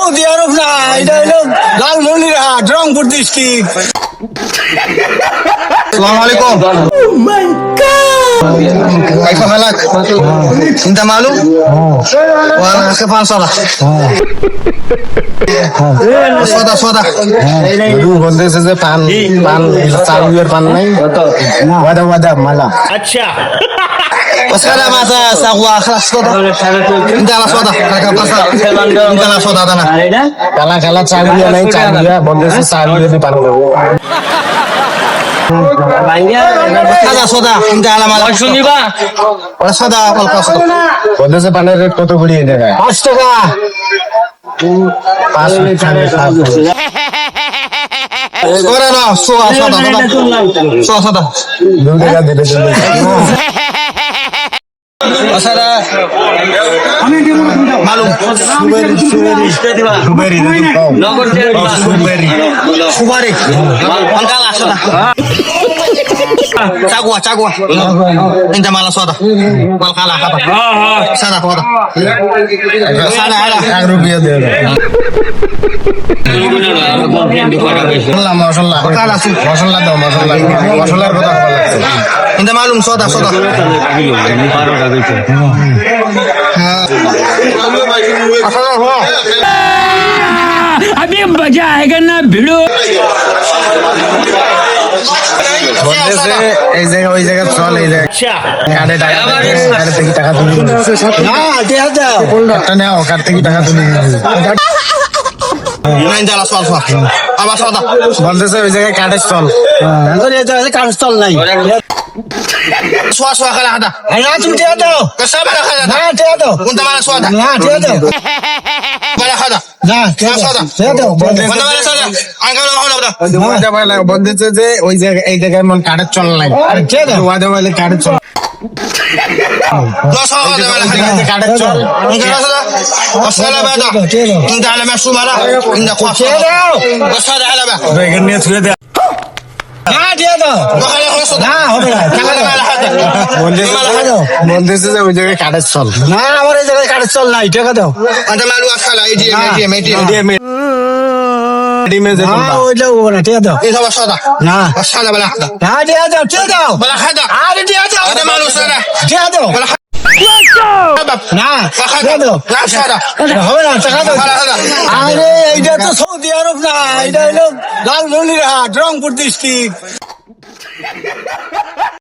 Saudi আরব না, এটা হলো লালমনিরহাট, রংপুর ডিস্ট্রিক্ট। अस्सलाम वालेकुम। कैसा हालत? चिंता मालूम? वहाँ से 500 सोदा सोदा दू बोलते से पान पान चालू ईयर पान नहीं वादा वादा माला بس هذا ما ساقوا خلاص صودا انت على صودا انت على صودا انا काला काला चालू ईयर नहीं चालू ईयर बोलते से चालू ईयर भी पान هذا صودا انت على مالا শুনিবা ওরা صودا অল্প صودا बोलते से पाনের रेट কত করে এই জায়গায় 5 টাকা। 5 করে না সোয়া صودا সোয়া صودا 2 টাকা দিলে بس هذا معلوم সুবেরি সুবেরি সুবারি انت على صودا cagua انت مالا صودا والقلع خطا صودا صودا صودا على 1 रुपया दे মাশাআল্লাহ মাশাআল্লাহ দাও মাশাআল্লাহ মাশাআল্লাহর কথা ভালো লাগছে انت معلوم صودا صودا अभी मजा आएगा ना भिड़ो। বলতেছে এই জায়গা ওই জায়গা চল এই জায়গা কার্ডে টাকা কার্ডে থেকে টাকা তুলে না, দেয়া দাও। একটা নাও কার্ড থেকে টাকা তুলে انت على صودا ابا صودا বলতেছে ওই জায়গায় কার্ডে চল এখন এই জায়গায় কার স্থল নাই। سوا سوا خلا هذا না, তুমি দেয়া দাও। كسب على না, هذا দেয়া দাও। وانت مالا صودا না, দেয়া দাও। على هذا না, দেয়া দাও। صودا দেয়া দাও। وانت مالا صودا انا قالوا هذا বলতেছে যে ওই জায়গায় এই জায়গায় মন কার্ডে চল নাই আরে দেয়া দাও। ওয়াদা বলে কার্ডে চল لا صودا ولا এই কার্ডে চল انت على صودا السلام هذا انت على مشروب هذا انت قوة দেয়া দাও। بس هذا على بقى এখানে নিয়ে ছুঁয়ে দে না, দেয়া দাও। وخلي خلاص না, হবে না। টাকা দাও। على هذا টাকা দাও। বলতেছে যে ওই জায়গায় কার্ডে চল না, আমার এই জায়গায় কার স্থল নাই, টাকা দাও। انت مالو اسخلا اي دي ডিমে যে না, ওইটা হবে না, টাকা দাও। ايه هو صودا না, بس هذا بلا هذا না, দেয়া দাও, টাকা দাও। بلا هذا আরে দেয়া দাও। هذا مالو صودا দেয়া দাও। بلا না, هذا দেয়া দাও। لا صودا হবে না, টাকা দাও। هذا هذا আরে এইটা তো সৌদি আরব না, এটা হলো লালমনিরহাট, রংপুর ডিস্ট্রিক্ট।